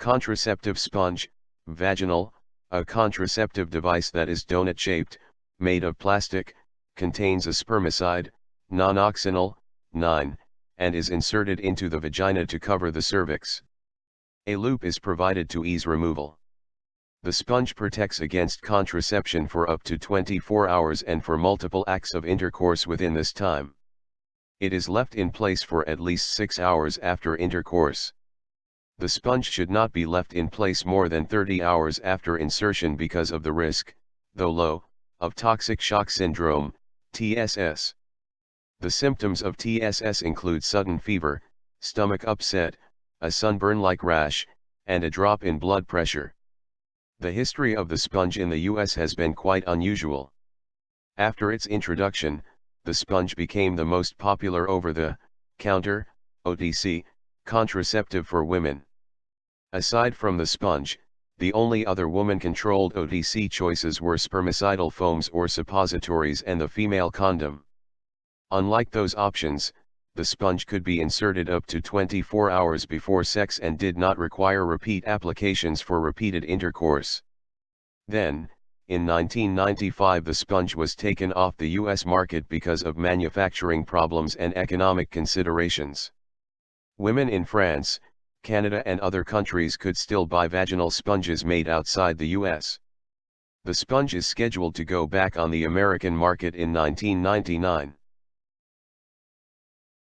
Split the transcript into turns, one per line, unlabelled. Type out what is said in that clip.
Contraceptive sponge, vaginal, a contraceptive device that is donut-shaped, made of plastic, contains a spermicide, nonoxynol, 9, and is inserted into the vagina to cover the cervix. A loop is provided to ease removal. The sponge protects against contraception for up to 24 hours and for multiple acts of intercourse within this time. It is left in place for at least 6 hours after intercourse. The sponge should not be left in place more than 30 hours after insertion because of the risk, though low, of toxic shock syndrome, TSS. The symptoms of TSS include sudden fever, stomach upset, a sunburn-like rash, and a drop in blood pressure. The history of the sponge in the US has been quite unusual. After its introduction, the sponge became the most popular over-the-counter, OTC, contraceptive for women. Aside from the sponge, the only other woman-controlled OTC choices were spermicidal foams or suppositories and the female condom. Unlike those options, the sponge could be inserted up to 24 hours before sex and did not require repeat applications for repeated intercourse. Then, in 1995 the sponge was taken off the US market because of manufacturing problems and economic considerations. Women in France, Canada and other countries could still buy vaginal sponges made outside the US. The sponge is scheduled to go back on the American market in 1999.